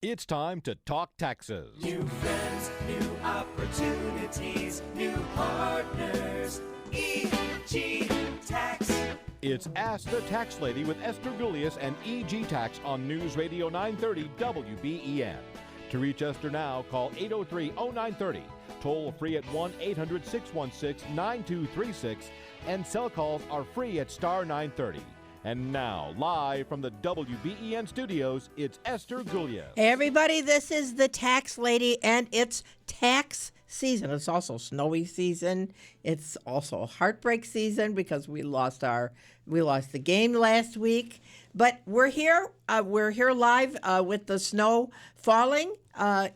It's time to talk taxes. New friends, new opportunities, new partners. EG Tax. It's Ask the Tax Lady with Esther Gulius and EG Tax on News Radio 930 WBEN. To reach Esther now, call 803-0930. Toll free at 1-800-616-9236. And cell calls are free at star 930. And now, live from the WBEN studios, it's Esther Gulius. Hey everybody, this is the Tax Lady, and it's tax season. It's also snowy season. It's also heartbreak season because we lost the game last week. But we're here. We're here live with the snow falling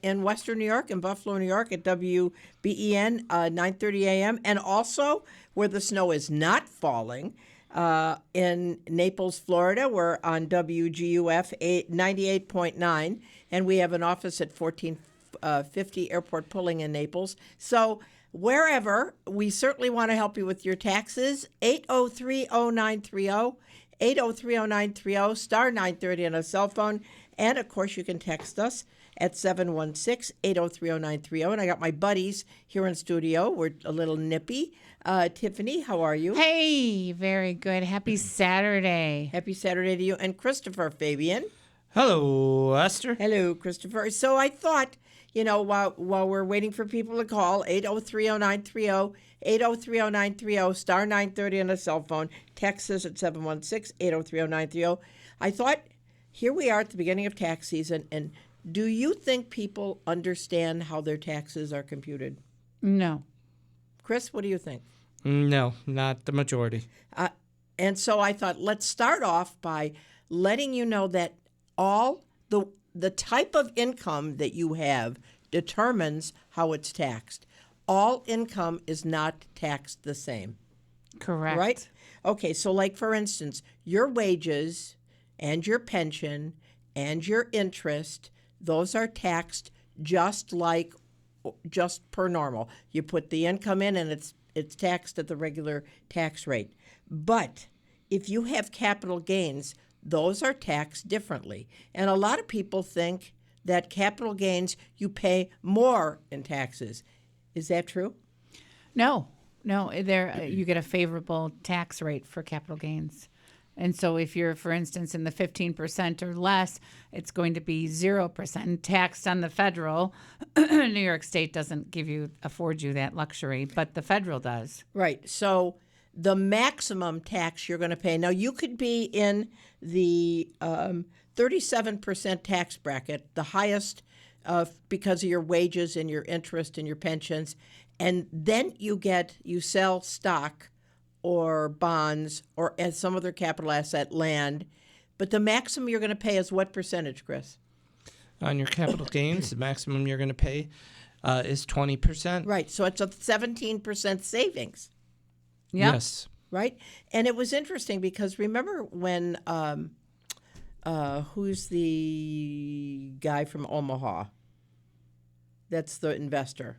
in Western New York and Buffalo, New York at WBEN 9:30 a.m. and also where the snow is not falling. In Naples, Florida, we're on WGUF 98.9, and we have an office at 1450 Airport Pulling in Naples. So wherever, we certainly want to help you with your taxes. 803-0930, 803-0930, star 930 on a cell phone. And, of course, you can text us at 716-803-0930. And I got my buddies here in studio. We're a little nippy. Tiffany, how are you? Hey, very good. Happy Saturday. Happy Saturday to you. And Christopher Fabian. Hello, Esther. Hello, Christopher. So I thought, while we're waiting for people to call, 803-0930, 803-0930, star 930 on a cell phone. Text us at 716-803-0930. I thought, here we are at the beginning of tax season, and do you think people understand how their taxes are computed? No. Chris, what do you think? No, not the majority. And so I thought, let's start off by letting you know that all the type of income that you have determines how it's taxed. All income is not taxed the same. Correct. Right? Okay, so like for instance, your wages and your pension and your interest, those are taxed just per normal. You put the income in and it's taxed at the regular tax rate. But if you have capital gains, those are taxed differently. And a lot of people think that capital gains, you pay more in taxes. Is that true? No. You get a favorable tax rate for capital gains. And so if you're, for instance, in the 15% or less, it's going to be 0% taxed on the federal. New York State doesn't afford you that luxury, but the federal does. Right. So the maximum tax you're going to pay. Now, you could be in the 37% tax bracket, the highest because of your wages and your interest and your pensions. And then you sell stock or bonds, or as some other capital asset, land. But the maximum you're going to pay is what percentage, Chris? On your capital gains, the maximum you're going to pay is 20%. Right, so it's a 17% savings. Yep. Yes. Right? And it was interesting because remember when, who's the guy from Omaha? That's the investor.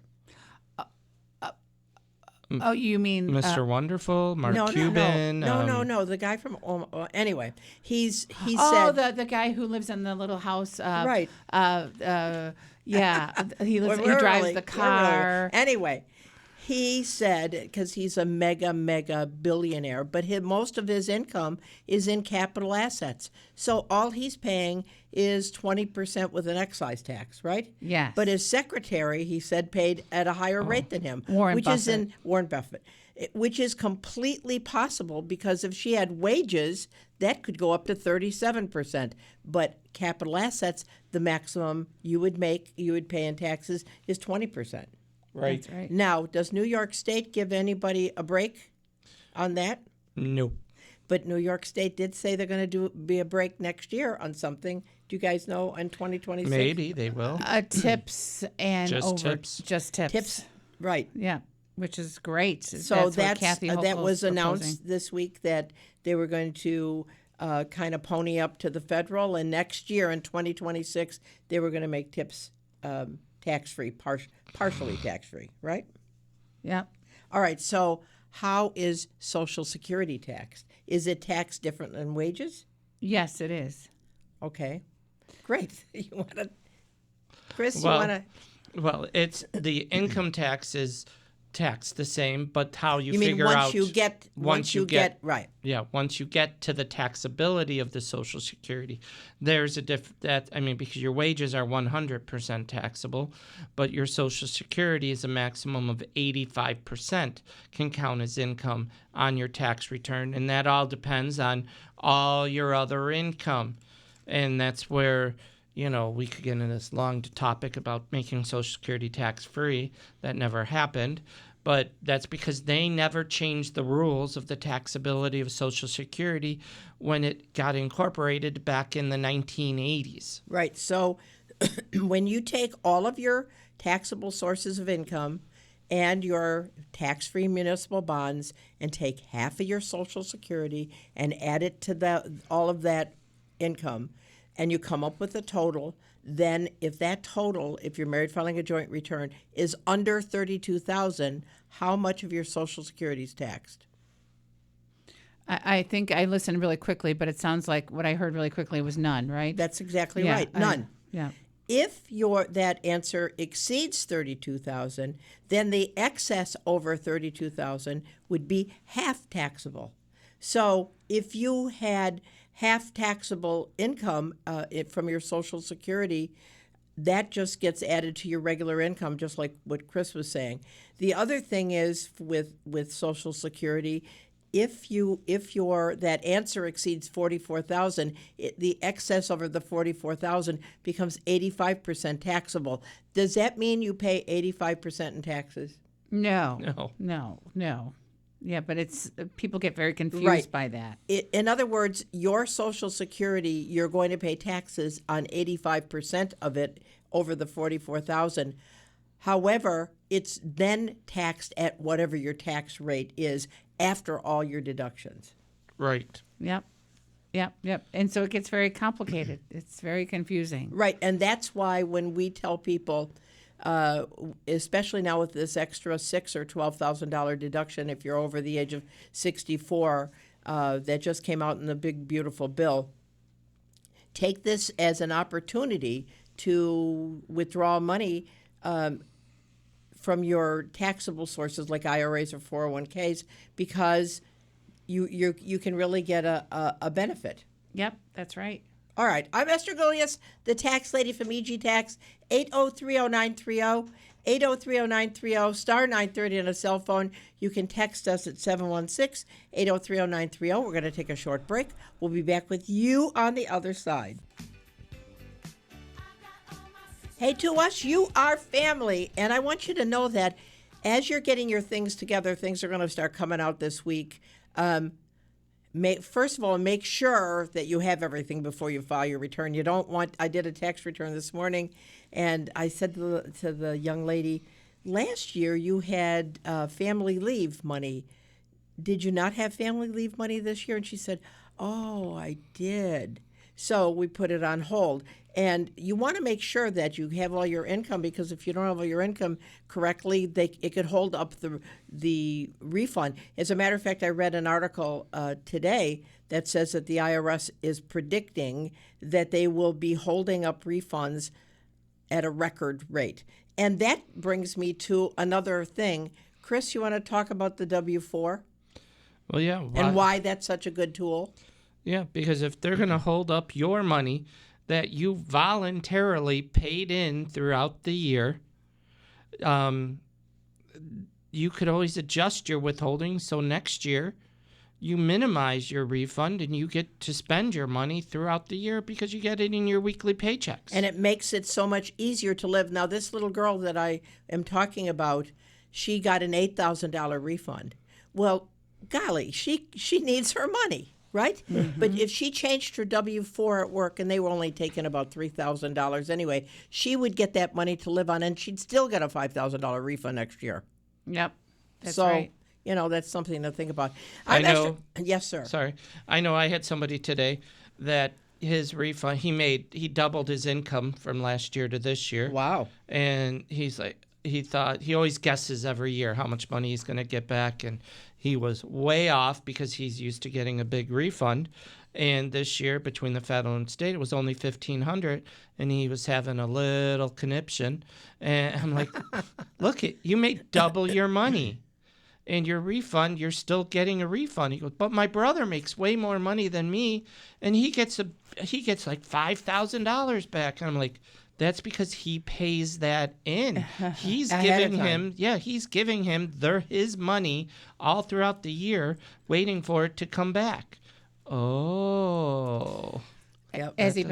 Oh, you mean Mr. Wonderful, Mark Cuban. No. The guy from Omaha. Anyway, he Oh, said the guy who lives in the little house. Right. Yeah, he drives the car. Anyway, he said, because he's a mega billionaire, but most of his income is in capital assets. So all he's paying is 20% with an excise tax, right? Yes. But his secretary, he said, paid at a higher rate than him. Warren Buffett, which is completely possible because if she had wages, that could go up to 37%. But capital assets, the maximum you would pay in taxes is 20%. Right. That's right. Now, does New York State give anybody a break on that? No. But New York State did say they're going to be a break next year on something. Do you guys know in 2026? Maybe they will. Tips and Just tips. Just tips. Tips, right. Yeah, which is great. So that's what Kathy that Hochul's was announced proposing. this week that they were going to kind of pony up to the federal, and next year in 2026 they were going to make tips tax-free, partially tax-free, right? Yeah. All right, so how is Social Security taxed? Is it taxed different than wages? Yes, it is. Okay, great. You want to Chris, Well, you want to? Well, it's the income tax is taxed the same, but how you You mean figure once out you get right? Yeah, once you get to the taxability of the Social Security, there's a because your wages are 100% taxable, but your Social Security is a maximum of 85% can count as income on your tax return, and that all depends on all your other income, and that's where. We could get into this long topic about making Social Security tax-free. That never happened. But that's because they never changed the rules of the taxability of Social Security when it got incorporated back in the 1980s. Right. So when you take all of your taxable sources of income and your tax-free municipal bonds and take half of your Social Security and add it to all of that income, and you come up with a total, then if you're married filing a joint return, is under $32,000, how much of your Social Security is taxed? I think I listened really quickly, but it sounds like what I heard really quickly was none, right? That's exactly right. None. Yeah. If that answer exceeds $32,000, then the excess over $32,000 would be half taxable. So if you had half taxable income from your Social Security, that just gets added to your regular income, just like what Chris was saying. The other thing is with Social Security, if that answer exceeds $44,000, the excess over the $44,000 becomes 85% taxable. Does that mean you pay 85% in taxes? No. Yeah, but it's people get very confused by that. In other words, your Social Security, you're going to pay taxes on 85% of it over the $44,000. However, it's then taxed at whatever your tax rate is after all your deductions. Right. Yep. And so it gets very complicated. It's very confusing. Right, and that's why when we tell people, especially now with this extra $6,000 or $12,000 deduction if you're over the age of 64, that just came out in the big beautiful bill, take this as an opportunity to withdraw money from your taxable sources like IRAs or 401ks because you can really get a benefit. Yep, that's right. All right. I'm Esther Golias, the tax lady from EG Tax, 8030930, 8030930, star 930 on a cell phone. You can text us at 716-8030930. We're going to take a short break. We'll be back with you on the other side. Hey, to us, you are family, and I want you to know that as you're getting your things together, things are going to start coming out this week. First of all, make sure that you have everything before you file your return. You don't want. I did a tax return this morning, and I said to the young lady, last year you had family leave money. Did you not have family leave money this year? And she said, oh, I did. So we put it on hold. And you want to make sure that you have all your income, because if you don't have all your income correctly, it could hold up the refund. As a matter of fact, I read an article today that says that the IRS is predicting that they will be holding up refunds at a record rate. And that brings me to another thing. Chris, you want to talk about the W-4? Well, yeah. And why that's such a good tool? Yeah, because if they're going to hold up your money that you voluntarily paid in throughout the year, you could always adjust your withholding so next year you minimize your refund and you get to spend your money throughout the year because you get it in your weekly paychecks. And it makes it so much easier to live. Now, this little girl that I am talking about, she got an $8,000 refund. Well, golly, she needs her money. Right? Mm-hmm. But if she changed her W-4 at work, and they were only taking about $3,000 anyway, she would get that money to live on, and she'd still get a $5,000 refund next year. Yep. That's so, right. That's something to think about. I know. Yes, sir. Sorry. I know I had somebody today that his refund, he doubled his income from last year to this year. Wow. And he's like, he always guesses every year how much money he's going to get back, and he was way off because he's used to getting a big refund. And this year, between the federal and state, it was only $1,500, and he was having a little conniption. And I'm like, look, you made double your money. And your refund, you're still getting a refund. He goes, but my brother makes way more money than me, and he gets like $5,000 back. And I'm like, that's because he pays that in. He's Ahead of giving time. he's giving him his money all throughout the year, waiting for it to come back. Oh. Yep. Is he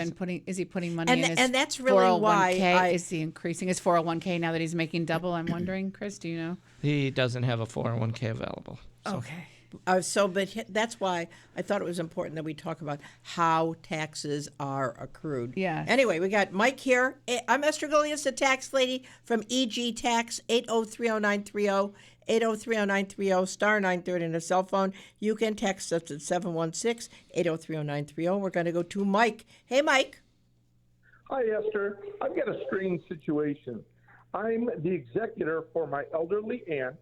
putting money And- in his and that's really 401k? why Is he increasing his 401k now that he's making double? I'm wondering, Chris, do you know? He doesn't have a 401k available. So. Okay. That's why I thought it was important that we talk about how taxes are accrued. Yes. Anyway, we got Mike here. I'm Esther Golias, the tax lady from EG Tax, 8030930, 8030930, star 930 on a cell phone. You can text us at 716-8030930. We're going to go to Mike. Hey, Mike. Hi, Esther. I've got a strange situation. I'm the executor for my elderly aunt,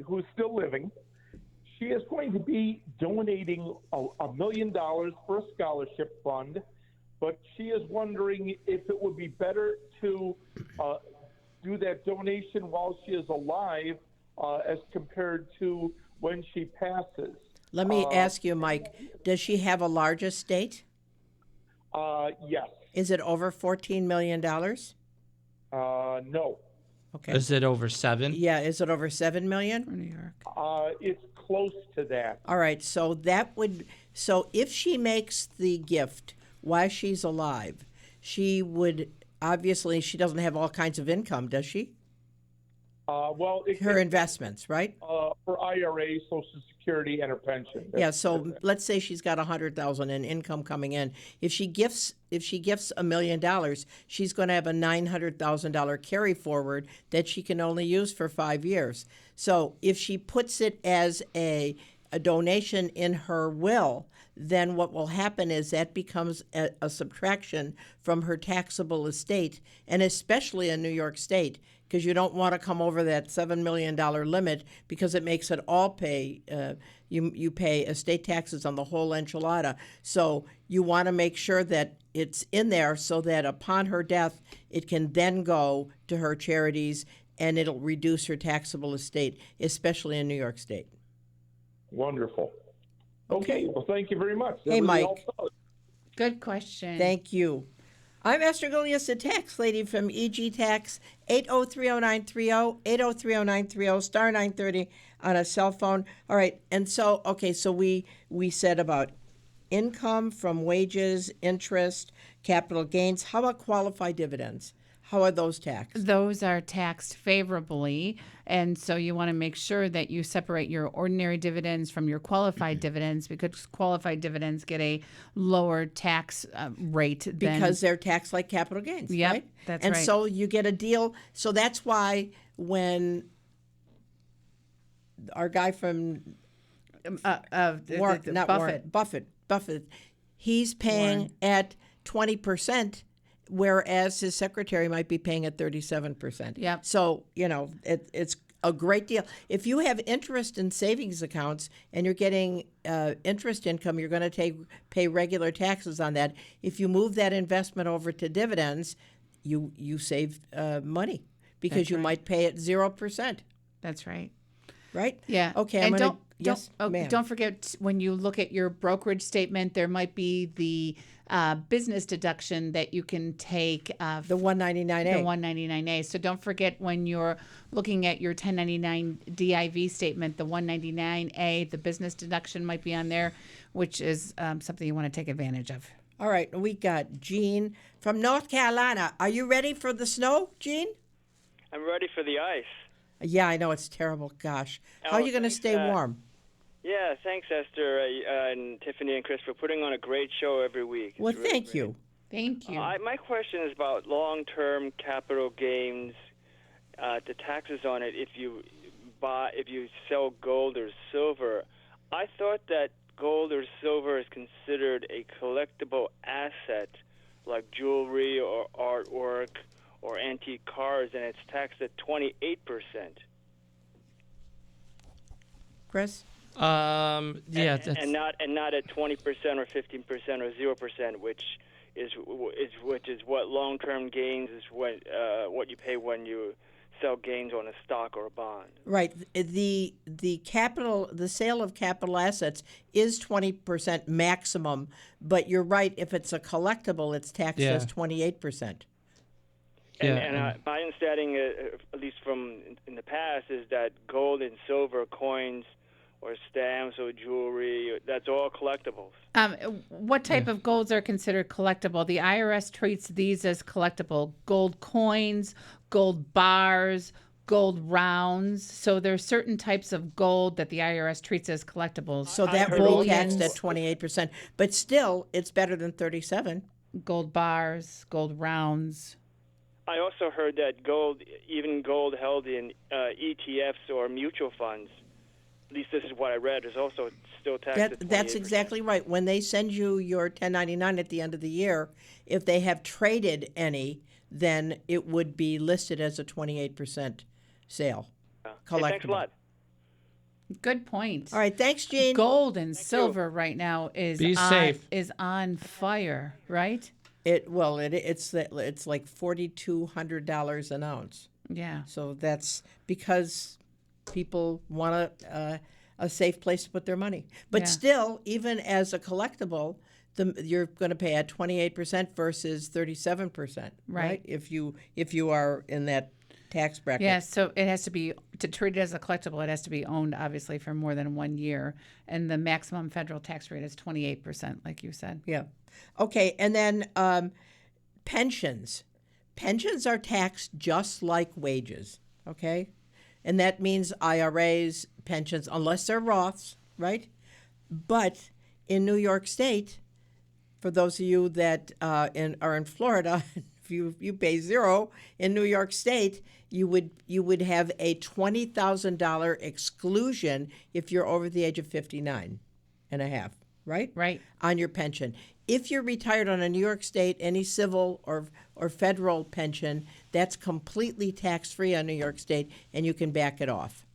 who's still living. She is going to be donating $1 million for a scholarship fund, but she is wondering if it would be better to do that donation while she is alive as compared to when she passes. Let me ask you, Mike, does she have a large estate? Yes. Is it over $14 million? No. Okay. Is it over 7? Yeah, is it over $7 million? New York. It's close to that. All right, so if she makes the gift while she's alive, she would, obviously, she doesn't have all kinds of income, does she? Well, it Her investments, right? for IRA, Social Security, and her pension. Yeah, so let's say she's got $100,000 in income coming in. If she gifts $1 million, she's going to have a $900,000 carry forward that she can only use for 5 years. So if she puts it as a donation in her will, then what will happen is that becomes a subtraction from her taxable estate, and especially in New York State, because you don't want to come over that $7 million limit because it makes it all pay. You pay estate taxes on the whole enchilada. So you want to make sure that it's in there so that upon her death, it can then go to her charities and it'll reduce her taxable estate, especially in New York State. Wonderful. Okay, well, thank you very much. Hey, Mike. Good question. Thank you. I'm Esther Golias, the tax lady from EG Tax, 8030930, 8030930, star 930 on a cell phone. All right, and so we said about income from wages, interest, capital gains. How about qualified dividends? How are those taxed? Those are taxed favorably, and so you want to make sure that you separate your ordinary dividends from your qualified dividends, because qualified dividends get a lower tax rate than, Because they're taxed like capital gains, Yep, right? that's and right. so you get a deal. So that's why when our guy from Buffett, he's paying at 20%, whereas his secretary might be paying at 37%. Yep. So, it's a great deal. If you have interest in savings accounts and you're getting interest income, you're going to pay regular taxes on that. If you move that investment over to dividends, you save money because That's you right. might pay at 0%, That's right. right? Yeah. Okay. And I'm gonna, don't forget, when you look at your brokerage statement, there might be the business deduction that you can take. The 199A. The 199A. So don't forget, when you're looking at your 1099 DIV statement, the 199A, the business deduction might be on there, which is something you want to take advantage of. All right, we got Gene from North Carolina. Are you ready for the snow, Gene? I'm ready for the ice. Yeah, I know it's terrible. Gosh, how are you going to thanks, stay warm? Yeah, thanks, Esther and Tiffany and Chris, for putting on a great show every week. Well, It's really thank great. you. Thank you. My question is about long-term capital gains, the taxes on it if you sell gold or silver. I thought that gold or silver is considered a collectible asset, like jewelry or artwork or antique cars, and it's taxed at 28%. Chris? Yeah, that's, and not at 20% or 15% or 0%, which is what long-term gains is what you pay when you sell gains on a stock or a bond. Right. The sale of capital assets is 20% maximum, but you're right. If it's a collectible, it's taxed Yeah. as 28%. My understanding, at least from in the past, is that gold and silver coins or stamps or jewelry, that's all collectibles. What type of golds are considered collectible? The IRS treats these as collectible: gold coins, gold bars, gold rounds. So there's certain types of gold that the IRS treats as collectibles. So that would be taxed bullions, at 28%. But still, it's better than 37. gold bars, gold rounds. I also heard that even gold held in ETFs or mutual funds, at least this is what I read, is also still taxed at 28%. That's exactly right. When they send you your 1099 at the end of the year, if they have traded any, then it would be listed as a 28% sale. Hey, thanks a lot. Good point. All right, thanks, Gene. Gold and silver right now Be safe. is on fire, right? It's like $4,200 an ounce. Yeah. So that's because people want a safe place to put their money. But Yeah. still, even as a collectible, you're going to pay at 28% versus 37%, Right. If you are in that tax bracket. Yeah, so it has to be, to treat it as a collectible, it has to be owned, obviously, for more than 1 year. And the maximum federal tax rate is 28%, like you said. Yeah. Okay, and then pensions. Pensions are taxed just like wages, okay? And that means IRAs, pensions, unless they're Roths, right? But in New York State, for those of you that are in Florida, if you pay zero in New York State, you would have a $20,000 exclusion if you're over the age of 59 and a half, right? Right. On your pension. If you're retired on a New York State, any civil or federal pension, that's completely tax-free on New York State, and you can back it off.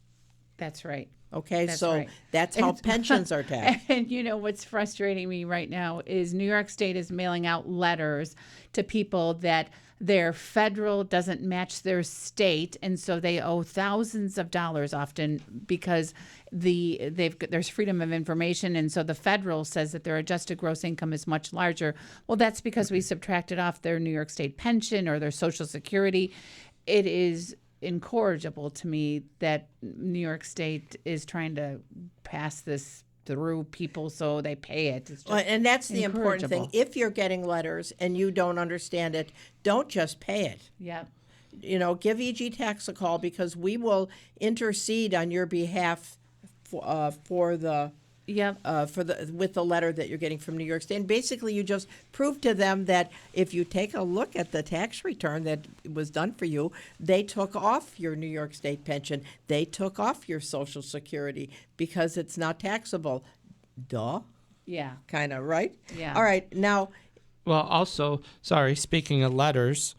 That's right. Okay, That's so right. that's how pensions are taxed. And you know what's frustrating me right now is New York State is mailing out letters to people that their federal doesn't match their state, and so they owe thousands of dollars often because there's freedom of information, and so the federal says that their adjusted gross income is much larger. Well, that's because we subtracted off their New York State pension or their Social Security. It is incorrigible to me that New York State is trying to pass this through people so they pay it. It's just And that's the important thing. incorrigible. If you're getting letters and you don't understand it, don't just pay it. Yep. Give EG Tax a call because we will intercede on your behalf with the letter that you're getting from New York State. And basically, you just prove to them that if you take a look at the tax return that was done for you, they took off your New York State pension, they took off your Social Security because it's not taxable. Duh, Yeah. kind of, right? Yeah. All right, now. well, also, sorry, speaking of letters,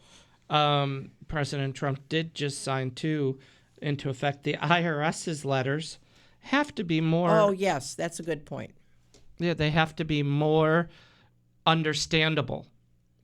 President Trump did just sign into effect the IRS's letters have to be more. Oh, yes, that's a good point. Yeah, they have to be more understandable.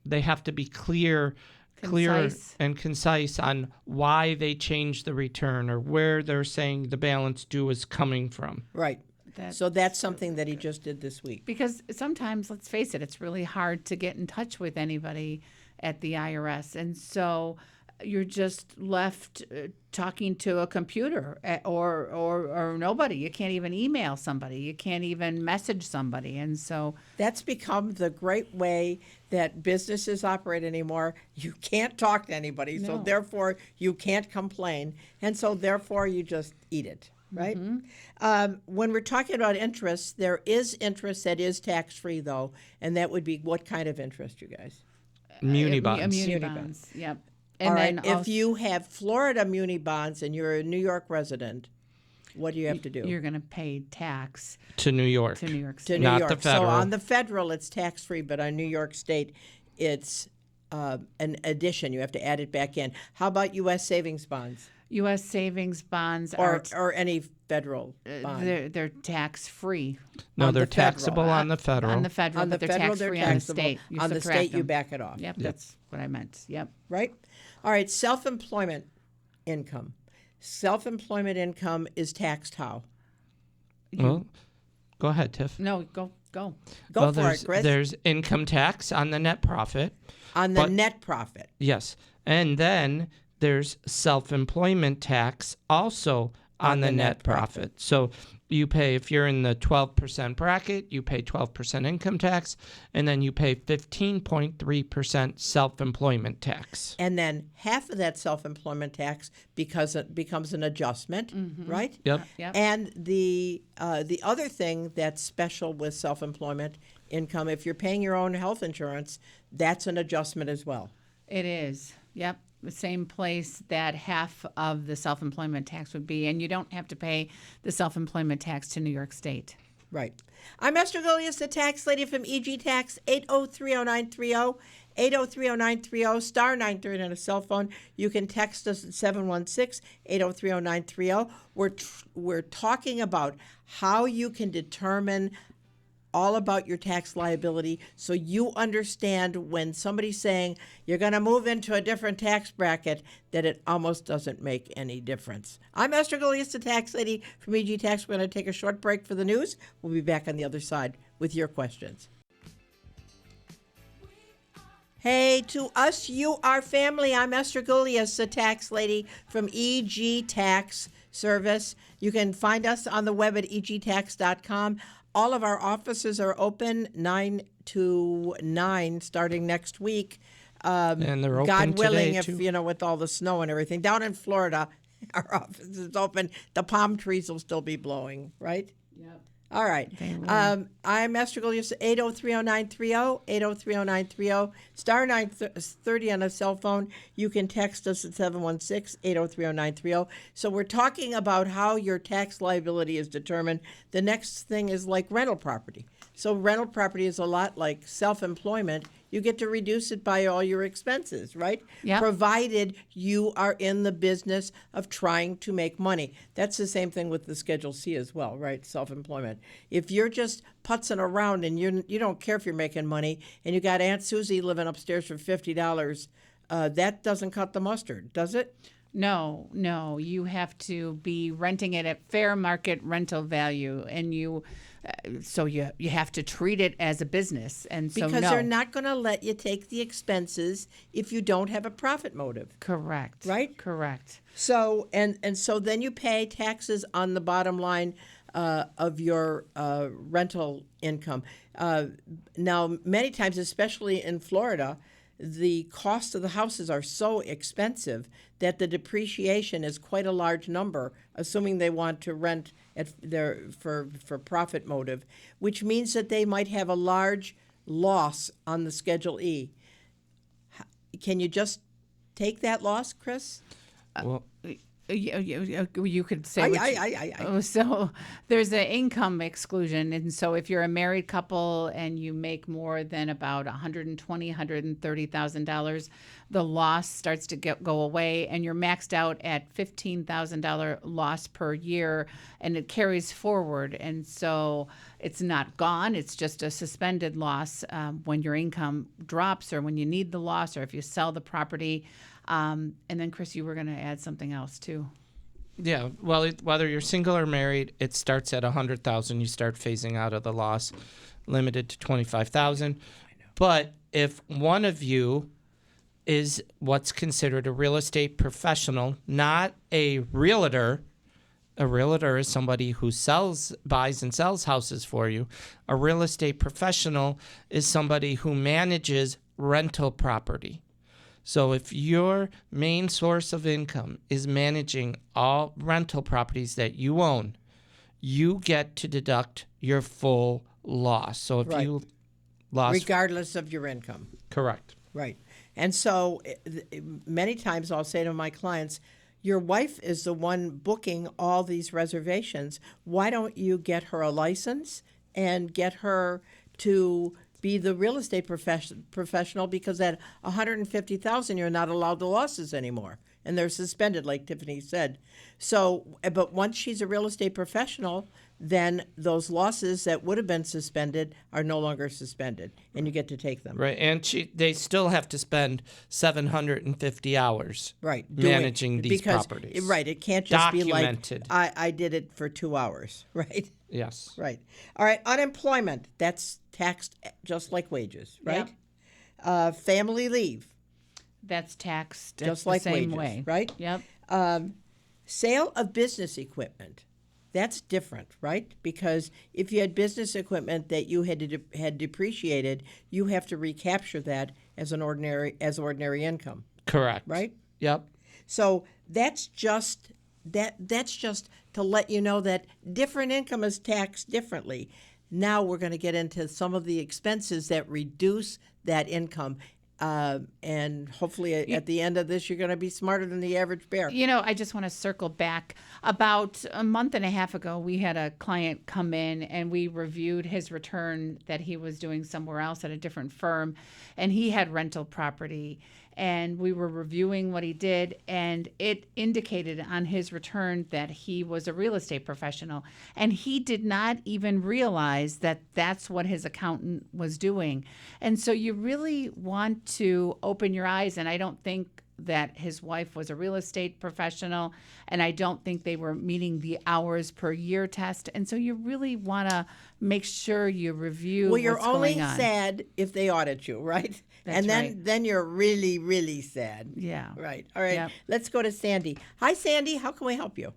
They have to be clear Concise. and concise on why they changed the return or where they're saying the balance due is coming from. Right. That's So that's something that he just did this week. Because sometimes, let's face it, it's really hard to get in touch with anybody at the IRS. And so you're just left talking to a computer or nobody. You can't even email somebody. You can't even message somebody. And so That's become the great way that businesses operate anymore. You can't talk to anybody, so No. therefore you can't complain. And so therefore you just eat it, right? When we're talking about interest, there is interest that is tax-free, though, and that would be what kind of interest, you guys? Muni bonds. Muni Muni bonds. Yep. All And right, then if also, you have Florida muni bonds and you're a New York resident, what do you have to do? you're going to pay tax To New York. to New York To State. New Not York. the federal. So on the federal, it's tax-free, but on New York State, it's an addition. You have to add it back in. How about U.S. savings bonds U.S. savings bonds or any federal bond? They're tax free No, On they're the federal. taxable on the federal. on the federal, On the but they're federal, tax they're free on the taxable. state. You On the subtract state, you them. back it off. Yep, that's what I meant. Yep. Right? All right, self-employment income. Self-employment income is taxed how? Well, go ahead, Tiff. No, go. Go well, for there's, it, Chris. There's income tax on the net profit. On the but- net profit. Yes. And then there's self-employment tax also on the net profit. So you pay, if you're in the 12% bracket, you pay 12% income tax, and then you pay 15.3% self-employment tax. And then half of that self-employment tax because it becomes an adjustment, right? Yep. Yep. And the other thing that's special with self-employment income, if you're paying your own health insurance, that's an adjustment as well. It is. Yep. The same place that half of the self-employment tax would be, and you don't have to pay the self-employment tax to New York State. Right. I'm Esther Gilius, the tax lady from EG Tax, 8030930, 8030930, star 930 on a cell phone. You can text us at 716-8030930. We're talking about how you can determine all about your tax liability so you understand when somebody's saying you're going to move into a different tax bracket that it almost doesn't make any difference. I'm Esther Gilius, the tax lady from EG Tax. We're going to take a short break for the news. We'll be back on the other side with your questions. Hey, to us, you are family. I'm Esther Gilius, the tax lady from EG Tax Service. You can find us on the web at egtax.com. All of our offices are open 9 to 9 starting next week. And they're open God willing, today, if, too. with all the snow and everything. Down in Florida, our office is open. The palm trees will still be blowing, right? Yep. All right. I'm Esther Gilius, 8030930, 8030930, star 930 on a cell phone. You can text us at 716-8030930. So we're talking about how your tax liability is determined. The next thing is like rental property. So rental property is a lot like self-employment. You get to reduce it by all your expenses, right? Yeah. Provided you are in the business of trying to make money. That's the same thing with the Schedule C as well, right? Self-employment. If you're just putzing around and you don't care if you're making money and you got Aunt Susie living upstairs for $50, that doesn't cut the mustard, does it? No. You have to be renting it at fair market rental value, and you have to treat it as a business. And so Because no. they're not going to let you take the expenses if you don't have a profit motive. Correct. Right? Correct. So and so then you pay taxes on the bottom line of your rental income. Now, many times, especially in Florida, the cost of the houses are so expensive that the depreciation is quite a large number, assuming they want to rent for profit motive, which means that they might have a large loss on the Schedule E. Can you just take that loss, Chris? Well, You could say so there's an income exclusion, and so if you're a married couple and you make more than about $130,000, the loss starts to go away, and you're maxed out at $15,000 loss per year, and it carries forward, and so it's not gone. It's just a suspended loss when your income drops, or when you need the loss, or if you sell the property. And then, Chris, you were going to add something else too. yeah. Well, whether you're single or married, it starts at $100,000. You start phasing out of the loss, limited to $25,000. But if one of you is what's considered a real estate professional, not a realtor. A realtor is somebody who buys and sells houses for you. A real estate professional is somebody who manages rental property. So if your main source of income is managing all rental properties that you own, you get to deduct your full loss. So if you lost... Regardless of your income. Correct. Right. And so many times I'll say to my clients, your wife is the one booking all these reservations. Why don't you get her a license and get her to be the real estate professional, because at $150,000 you're not allowed the losses anymore. and they're suspended, like Tiffany said. So, but once she's a real estate professional, then those losses that would have been suspended are no longer suspended, and you get to take them. Right, and they still have to spend 750 hours Right, managing these properties. Right, it can't just Documented. be like I did it for 2 hours. Right, Yes. right. All right, unemployment, that's taxed just like wages. Right. Family leave, That's taxed just the like same wages. way. Right. Yep. Sale of business equipment. That's different, right? Because if you had business equipment that you had depreciated, you have to recapture that as ordinary income, Correct. right? Yep. So that's just to let you know that different income is taxed differently. Now we're going to get into some of the expenses that reduce that income. And hopefully at the end of this, you're going to be smarter than the average bear. You know, I just want to circle back. About a month and a half ago, we had a client come in and we reviewed his return that he was doing somewhere else at a different firm, and he had rental property. And we were reviewing what he did, and it indicated on his return that he was a real estate professional. And he did not even realize that that's what his accountant was doing. And so you really want to open your eyes. And I don't think that his wife was a real estate professional, and I don't think they were meeting the hours per year test. And so you really want to make sure you review Well, you're what's only going on. sad if they audit you, right? That's and then right. then you're really, really sad. Yeah. Right. All right. Yep. Let's go to Sandy. Hi, Sandy. How can we help you?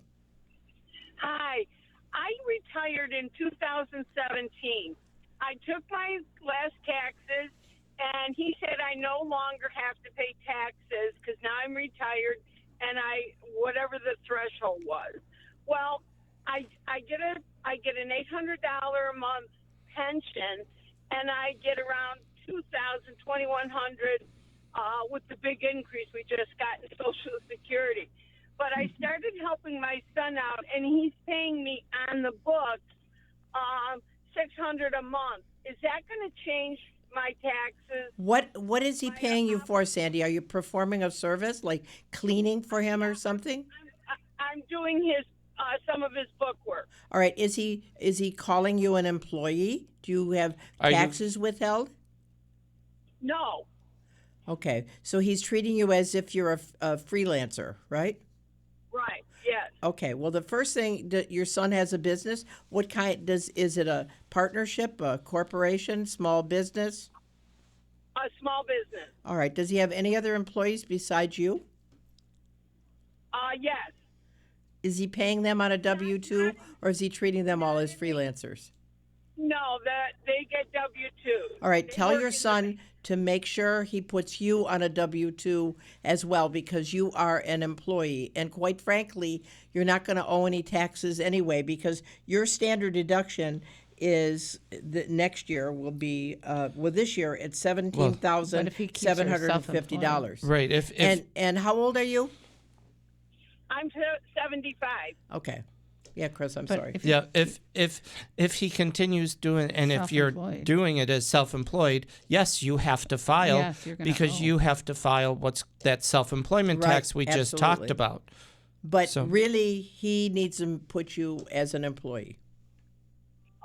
Hi. I retired in 2017. I took my last taxes, and he said I no longer have to pay taxes because now I'm retired, and whatever the threshold was. Well, I get an $800 a month pension, and I get around $2,100 with the big increase we just got in Social Security. But I started helping my son out, and he's paying me on the books $600 a month. Is that going to change my taxes? What is he paying you for, Sandy? Are you performing a service like cleaning for him or something? I'm doing his some of his book work. All right. Is he calling you an employee? Do you have taxes withheld? No. Okay. So he's treating you as if you're a freelancer, right? Right. Yes. Okay. Well, the first thing, your son has a business. What kind is it a partnership, a corporation, small business? A small business. All right. Does he have any other employees besides you? Yes. Is he paying them on a W-2, or is he treating them all as freelancers? No, that they get W-2. All right. Tell your son to make sure he puts you on a W-2 as well, because you are an employee. And quite frankly, you're not going to owe any taxes anyway, because your standard deduction is next year will be this year it's $17,750. Right. If and how old are you? I'm 75. Okay. Yeah, Chris, I'm But sorry. if he continues doing, and if you're Self-employed. doing it as self-employed, yes, you have to file Yes, you're gonna because owe. you have to file what's that self-employment Right, tax we just talked absolutely. about. But So- really, he needs to put you as an employee.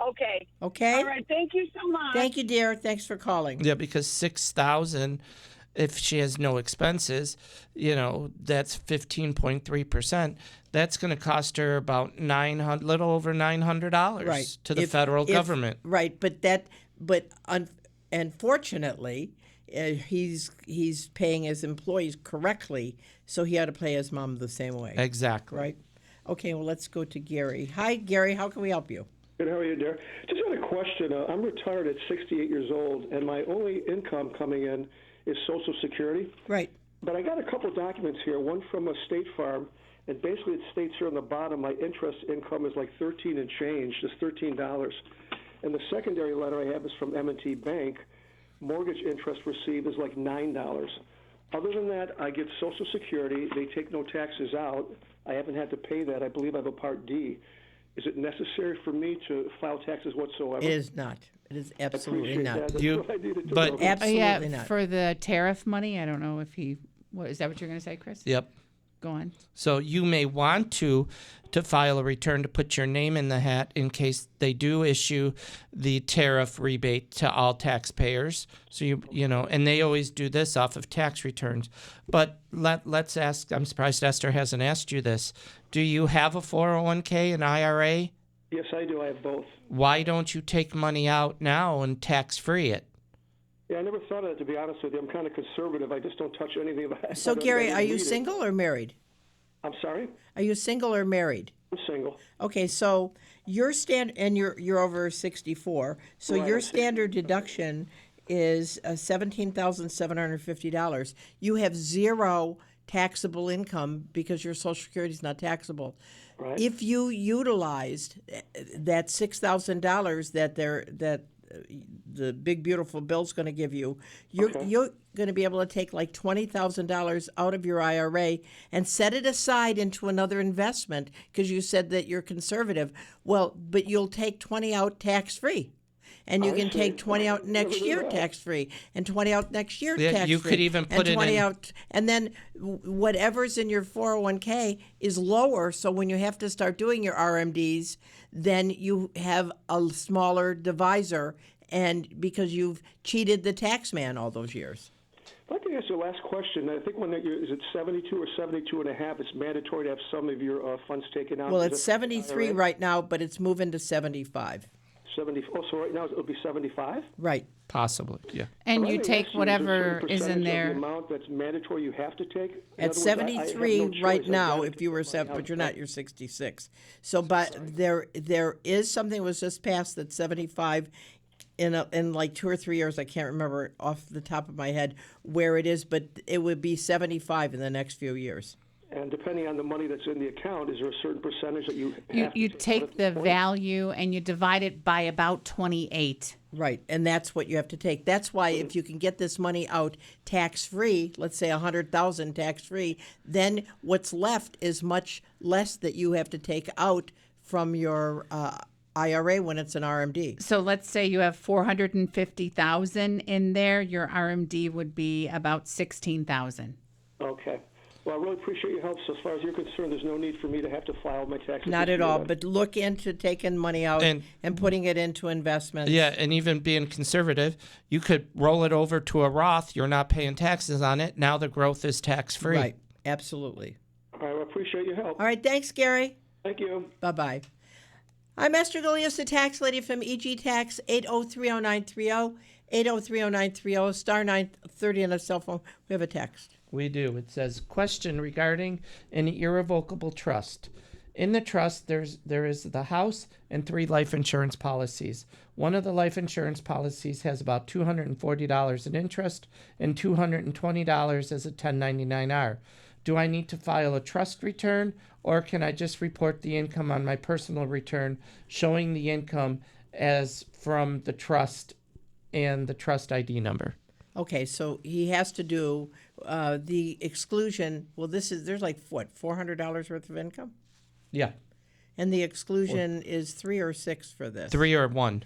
Okay. Okay? All right. Thank you so much. Thank you, dear. Thanks for calling. Yeah, because 6,000, if she has no expenses, that's 15.3%. That's going to cost her about little over $900 Right. to the If- federal if- government. Right, unfortunately, he's paying his employees correctly, so he ought to pay his mom the same way. Exactly. Right? Okay, well, let's go to Gary. Hi, Gary. How can we help you? Good, how are you, dear? Just had a question. I'm retired at 68 years old, and my only income coming in is Social Security. Right. But I got a couple of documents here, one from a State Farm, and basically it states here on the bottom my interest income is like 13 and change, just $13. And the secondary letter I have is from M&T Bank. Mortgage interest received is like $9. Other than that, I get Social Security. They take no taxes out. I haven't had to pay that. I believe I have a Part D. Is it necessary for me to file taxes whatsoever? It is not. It is absolutely Appreciate not. that. That's You- what I needed to but- know. Absolutely yeah, not. for the tariff money, I don't know if is that what you're going to say, Chris? Yep. Go on. So you may want to file a return to put your name in the hat in case they do issue the tariff rebate to all taxpayers. So you know, and they always do this off of tax returns. But let's ask. I'm surprised Esther hasn't asked you this. Do you have a 401k, an IRA? Yes, I do. I have both. Why don't you take money out now and tax free it? Yeah, I never thought of it, to be honest with you. I'm kind of conservative. I just don't touch anything. So, Gary, are you single or married? I'm sorry? Are you single or married? I'm single. Okay, so your and you're over 64. So Right, your I'm standard deduction is $17,750. You have zero taxable income because your Social Security is not taxable. Right. If you utilized that $6,000 that the big beautiful bill's going to give you, you're going to be able to take like $20,000 out of your IRA and set it aside into another investment because you said that you're conservative. Well, but you'll take 20 out tax free. And you can take 20 out next year tax free, and 20 out next year Yeah, tax free. you could even put and it 20 in- out, and then whatever's in your 401k is lower. So when you have to start doing your RMDs, then you have a smaller divisor, and because you've cheated the tax man all those years. I'd like to ask you a last question. I think is it 72 or 72 and a half? It's mandatory to have some of your funds taken out. Well, Is it's it 73 IRA? right now, but it's moving to 75. 70. Oh, so right now it'll be 75? Right. Possibly, yeah. And Well, you let me take ask you, whatever there a is certain in percentage of there. the amount that's mandatory you have to take? In At other words, I have 73 no right choice. I've now, gotta if take you were the money seven, out. but you're not, you're 66. So, but there is something that was just passed that's 75 in like 2 or 3 years. I can't remember off the top of my head where it is, but it would be 75 in the next few years. And depending on the money that's in the account, is there a certain percentage that you have You to take out at the point? value and you divide it by about 28. Right, and that's what you have to take. That's why if you can get this money out tax-free, let's say $100,000 tax-free, then what's left is much less that you have to take out from your IRA when it's an RMD. So let's say you have 450,000 in there. Your RMD would be about 16,000. Okay. Well, I really appreciate your help. So as far as you're concerned, there's no need for me to have to file my taxes. Not this at year, all, then? but look into taking money out And- and putting it into investments. Yeah, and even being conservative, you could roll it over to a Roth. You're not paying taxes on it. Now the growth is tax-free. Right, absolutely. All right. Well, I appreciate your help. All right, thanks, Gary. Thank you. Bye-bye. I'm Esther Gilius, the tax lady from EG Tax, 8030930, 8030930, star 930 on a cell phone. We have a text. We do. It says, question regarding an irrevocable trust. In the trust, there is the house and 3 life insurance policies. One of the life insurance policies has about $240 in interest and $220 as a 1099-R. Do I need to file a trust return, or can I just report the income on my personal return showing the income as from the trust and the trust ID number? Okay, so he has to do the exclusion. Well, there's like, what, $400 worth of income? Yeah, And the exclusion is 3 or 6 for this. 3 or 1.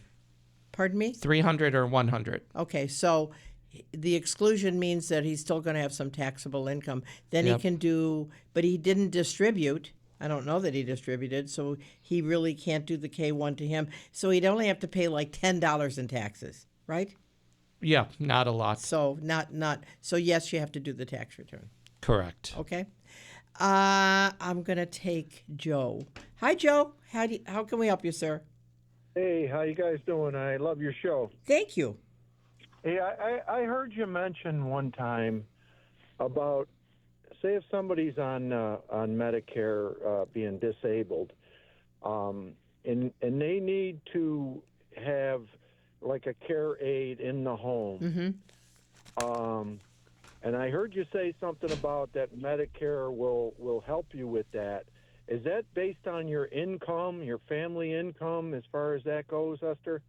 Pardon me? 300 or 100. Okay, so the exclusion means that he's still going to have some taxable income. Then Yep. he can do, but he didn't distribute. I don't know that he distributed, so he really can't do the K1 to him. So he'd only have to pay like $10 in taxes, right? Yeah, not a lot. So so yes, you have to do the tax return. Correct. Okay. I'm gonna take Joe. Hi, Joe. How can we help you, sir? Hey, how you guys doing? I love your show. Thank you. Hey, I heard you mention one time about, say, if somebody's on Medicare being disabled, and they need to have like a care aide in the home. And I heard you say something about that Medicare will help you with that. Is that based on your income, your family income, as far as that goes, Esther?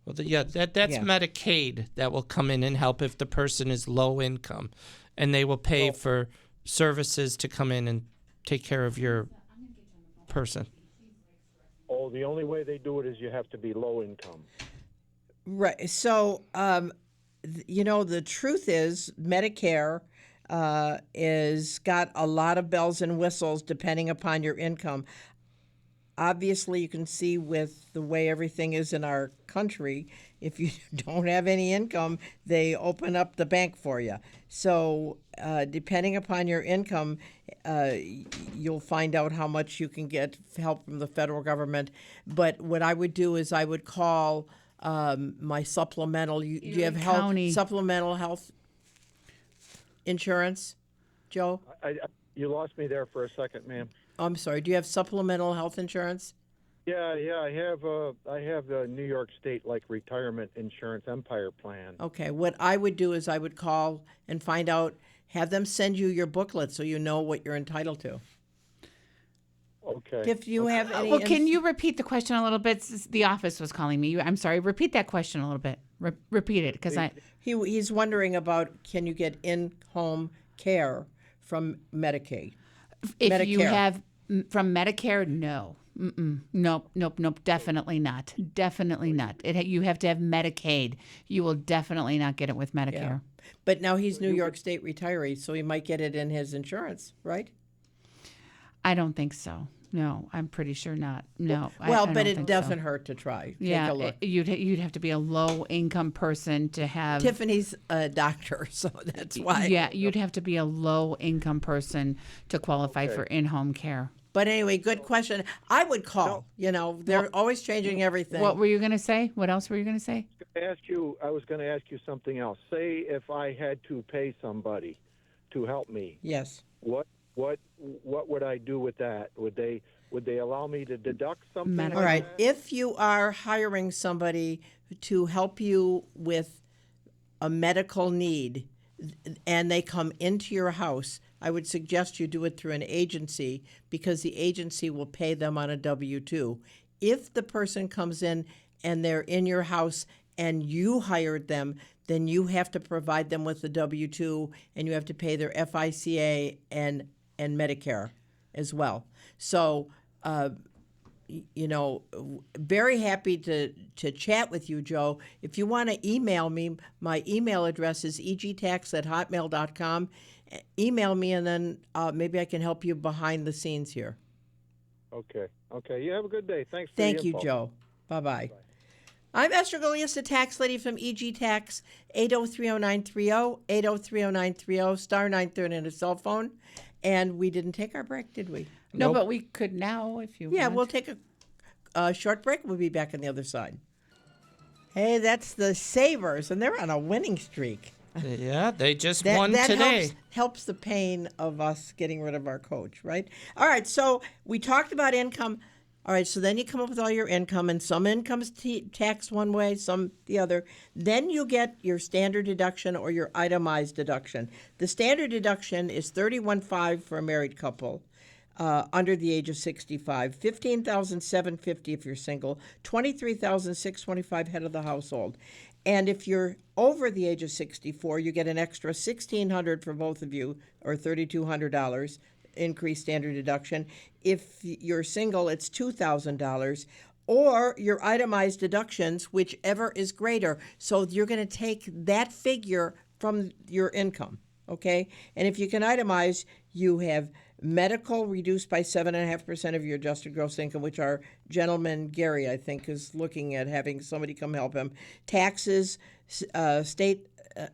Well, that's Medicaid that will come in and help if the person is low income, and they will pay for services to come in and take care of your person. Oh, the only way they do it is you have to be low income. Right. So, the truth is, Medicare is got a lot of bells and whistles depending upon your income. Obviously, you can see with the way everything is in our country, if you don't have any income, they open up the bank for you. So depending upon your income, you'll find out how much you can get help from the federal government. But what I would do is I would call my supplemental. Do you have supplemental health insurance, Joe? You lost me there for a second, ma'am. I'm sorry. Do you have supplemental health insurance? Yeah, I have the New York State retirement insurance Empire plan. Okay. What I would do is I would call and find out, have them send you your booklet so you know what you're entitled to. Okay. If you have any. Well, can you repeat the question a little bit? The office was calling me. I'm sorry. Repeat that question a little bit. Repeat it, because he's wondering about, can you get in-home care from Medicaid? If Medicare. you have from Medicare, no. Nope, definitely not. Definitely not. You have to have Medicaid. You will definitely not get it with Medicare. Yeah. But now he's New York State retiree, so he might get it in his insurance, right? I don't think so. No, I'm pretty sure not. No. Well, I but don't it think doesn't so. hurt to try. Yeah, Take a look. You'd have to be a low income person to have. Tiffany's a doctor, so that's why. Yeah, you'd have to be a low income person to qualify for in-home care. But anyway, good question. I would call. They're always changing everything. What were you going to say? What else were you going to say? I was going to ask you something else. Say if I had to pay somebody to help me. Yes. What would I do with that? Would they allow me to deduct something? All right. If you are hiring somebody to help you with a medical need and they come into your house, I would suggest you do it through an agency, because the agency will pay them on a W-2. If the person comes in and they're in your house and you hired them, then you have to provide them with the W-2, and you have to pay their FICA and Medicare as well. So, very happy to chat with you, Joe. If you want to email me, my email address is egtax@hotmail.com. Email me, and then maybe I can help you behind the scenes here. Okay. You have a good day. Thanks for Thank the you, info. Joe. Bye-bye. I'm Esther Golias, the tax lady from EG Tax, 8030930, 8030930, star 930 on a cell phone. And we didn't take our break, did we? No, but we could now if you Yeah, want. we'll take a short break. We'll be back on the other side. Hey, that's the Sabres, and they're on a winning streak. Yeah, they just won today. Helps the pain of us getting rid of our coach, right? All right, so we talked about income. All right, so then you come up with all your income, and some income's taxed one way, some the other. Then you get your standard deduction or your itemized deduction. The standard deduction is $31,500 for a married couple under the age of 65, $15,750 if you're single, $23,625 head of the household. And if you're over the age of 64, you get an extra $1,600 for both of you, or $3,200. Increased standard deduction. If you're single, it's $2,000, or your itemized deductions, whichever is greater. So you're going to take that figure from your income, okay? And if you can itemize, you have medical reduced by 7.5% of your adjusted gross income, which our gentleman Gary, I think, is looking at having somebody come help him. Taxes, state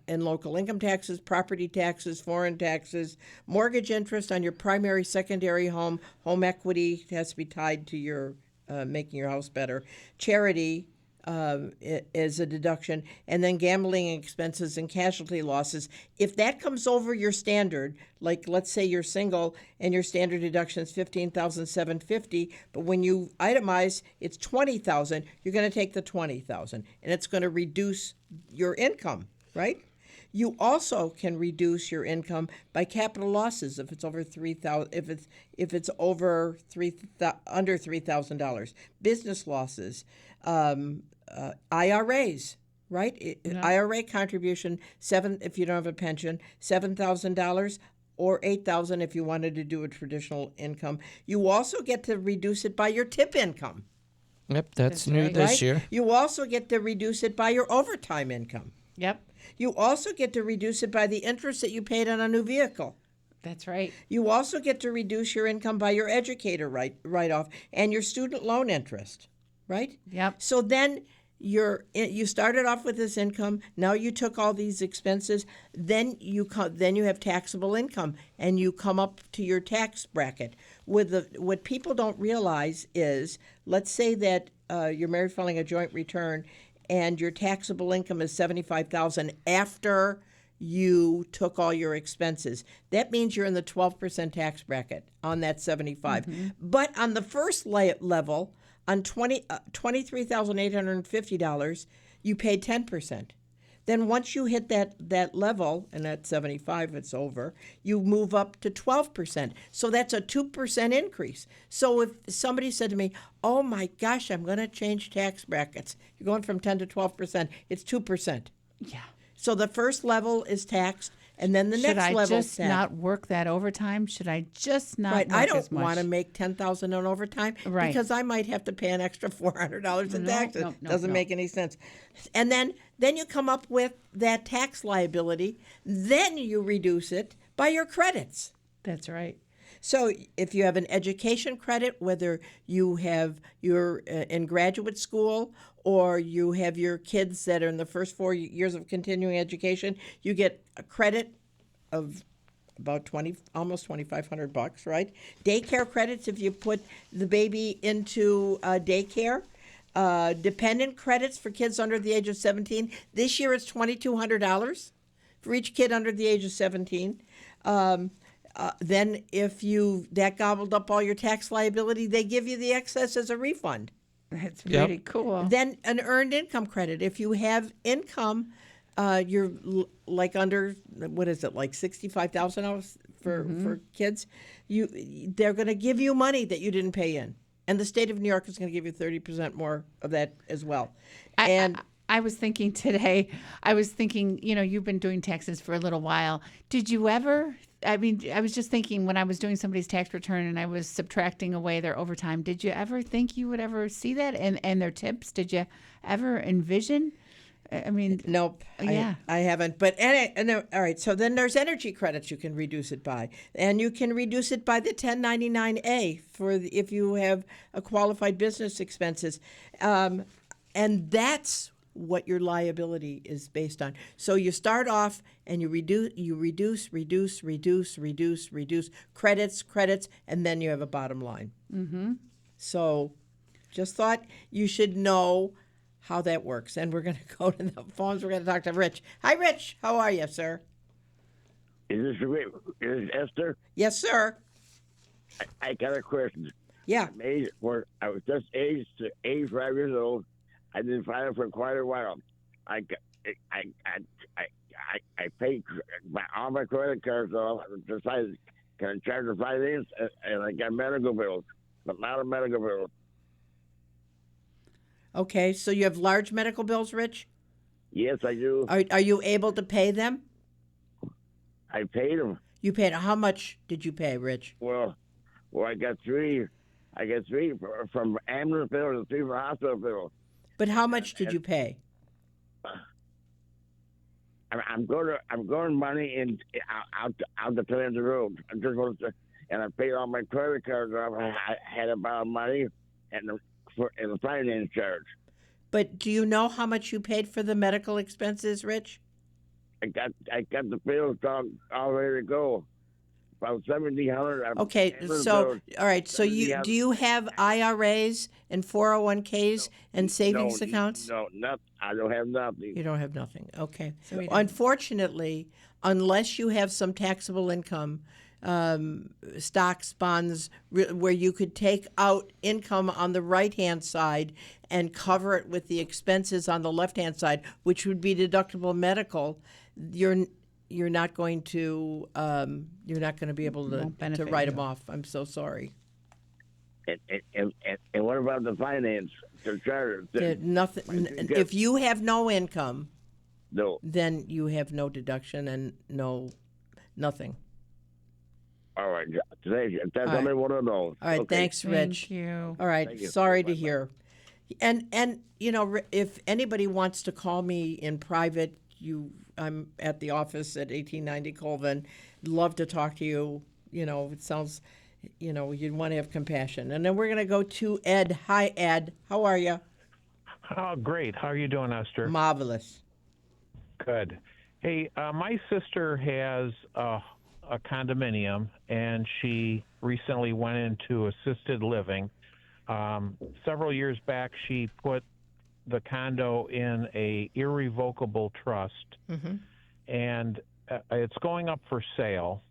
and local income taxes, property taxes, foreign taxes, mortgage interest on your primary, secondary home equity has to be tied to your making your house better. Charity is a deduction, and then gambling expenses and casualty losses. If that comes over your standard, like let's say you're single and your standard deduction is $15,750, but when you itemize it's $20,000, you're going to take the $20,000, and it's going to reduce your income. Right? You also can reduce your income by capital losses if it's over $3,000. If it's over under $3,000, business losses, IRAs. Right? Yeah. IRA contribution if you don't have a pension, $7,000 or $8,000 if you wanted to do a traditional income. You also get to reduce it by your tip income. Yep, that's new right. this year. You also get to reduce it by your overtime income. Yep. You also get to reduce it by the interest that you paid on a new vehicle. That's right. You also get to reduce your income by your educator write-off and your student loan interest, right? Yep. So then you started off with this income. Now you took all these expenses. Then you have taxable income, and you come up to your tax bracket. What people don't realize is, let's say that you're married filing a joint return, and your taxable income is $75,000 after you took all your expenses. That means you're in the 12% tax bracket on that 75. But on the first level, on $23,850, you paid 10%. Then once you hit that level, and at 75 it's over, you move up to 12%. So that's a 2% increase. So if somebody said to me, oh my gosh, I'm going to change tax brackets, you're going from 10 to 12%, it's 2%. Yeah. So the first level is taxed, and then the next level is taxed. Should I just not work that overtime? Should I just not Right. work I as don't much? want to make $10,000 on overtime because I might have to pay an extra $400 in taxes. Doesn't make any sense. And then you come up with that tax liability. Then you reduce it by your credits. That's right. So if you have an education credit, whether you're in graduate school or you have your kids that are in the first 4 years of continuing education, you get a credit of about almost $2,500, right? Daycare credits if you put the baby into daycare. Dependent credits for kids under the age of 17. This year it's $2,200 for each kid under the age of 17. Then if that gobbled up all your tax liability, they give you the excess as a refund. That's pretty cool. Then an earned income credit. If you have income, you're like under, what is it, like $65,000 for kids, they're going to give you money that you didn't pay in. And the state of New York is going to give you 30% more of that as well. I was thinking today, you've been doing taxes for a little while. Did you ever, I was just thinking when I was doing somebody's tax return and I was subtracting away their overtime, did you ever think you would ever see that and their tips? Did you ever envision? Nope. Yeah. I haven't. But all right. So then there's energy credits you can reduce it by, and you can reduce it by the 1099-A if you have a qualified business expenses, and that's what your liability is based on. So you start off and you reduce credits, and then you have a bottom line. Mm-hmm. So just thought you should know how that works. And we're going to go to the phones. We're going to talk to Rich. Hi, Rich. How are you, sir? Is this Esther? Yes, sir. I got a question. Yeah. I was just aged 85 years old. I didn't file for quite a while. I paid all my credit cards off. I decided, can I charge the finance? And I got medical bills, a lot of medical bills. Okay, so you have large medical bills, Rich? Yes, I do. Are you able to pay them? I paid them. You paid. How much did you pay, Rich? Well, I got three. I got three from ambulance bills and three from hospital bills. But how much did you pay? I'm going money in out the plan of the road. I'm just going to, and I paid all my credit cards off. I had about money and the finance charge. But do you know how much you paid for the medical expenses, Rich? I got the bills all ready to go. About $1,700. Okay, so all right. So do you have IRAs and 401ks and savings accounts? No, I don't have nothing. You don't have nothing. Okay. So unfortunately, unless you have some taxable income, stocks, bonds, where you could take out income on the right-hand side and cover it with the expenses on the left-hand side, which would be deductible medical, you're not going to be able to write them off. I'm so sorry. And what about the finance? Nothing. If you have no income, no, then you have no deduction and nothing. All right, that's all I want to know. All right, okay. Thanks, Rich. Thank you. All right, sorry to hear. And if anybody wants to call me in private, I'm at the office at 1890 Colvin. Love to talk to you. It sounds, you'd want to have compassion. And then we're going to go to Ed. Hi, Ed. How are you? Oh, great. How are you doing, Esther? Marvelous. Good. Hey, my sister has a condominium, and she recently went into assisted living. Several years back, she put the condo in a irrevocable trust, and it's going up for sale.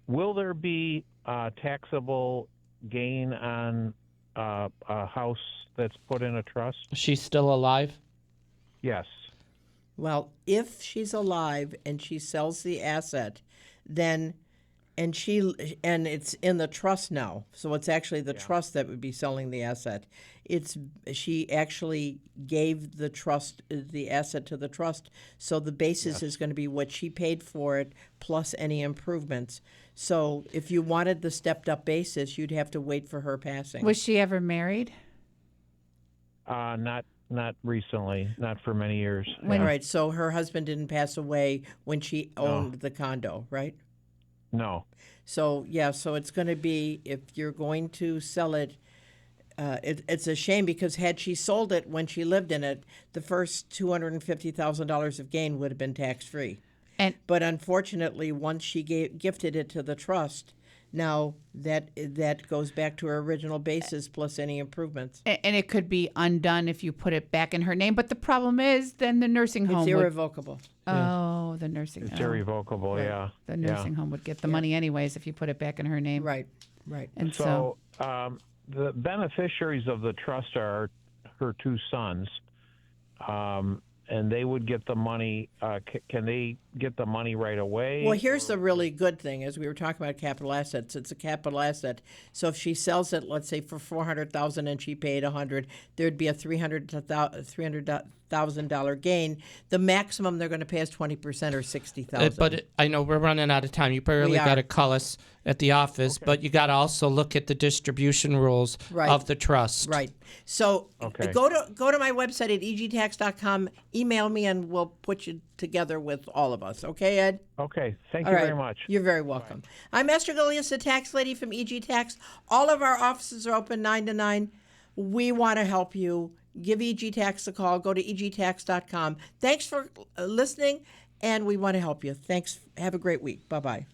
Will there be taxable gain on a house that's put in a trust? She's still alive? Yes. Well, if she's alive and she sells the asset, then and it's in the trust now. So it's actually the trust that would be selling the asset. She actually gave the asset to the trust. So the basis is going to be what she paid for it plus any improvements. So if you wanted the stepped up basis, you'd have to wait for her passing. Was she ever married? Not recently, not for many years. All right, so her husband didn't pass away when she owned the condo, right? No. So, so it's going to be, if you're going to sell it, it's a shame because had she sold it when she lived in it, the first $250,000 of gain would have been tax-free. But unfortunately, once she gifted it to the trust, now that goes back to her original basis plus any improvements. And it could be undone if you put it back in her name. But the problem is then the nursing home It's irrevocable. Oh, the nursing home. It's irrevocable, yeah. The nursing home would get the money anyways if you put it back in her name. Right. And so the beneficiaries of the trust are her two sons, and they would get the money. Can they get the money right away? Well, here's the really good thing: as we were talking about capital assets, it's a capital asset. So if she sells it, let's say for $400,000 and she paid $100, there'd be a $300,000 gain. The maximum they're going to pay is 20% or $60,000. But I know we're running out of time. You barely got to call us at the office, but you got to also look at the distribution rules of the trust. Right. So go to my website at egtax.com. Email me, and we'll put you together with all of us. Okay, Ed? Okay. Thank you very much. You're very welcome. Bye. I'm Esther Galias, the tax lady from EG Tax. All of our offices are open 9 to 9. We want to help you. Give EG Tax a call. Go to egtax.com. Thanks for listening, and we want to help you. Thanks. Have a great week. Bye-bye.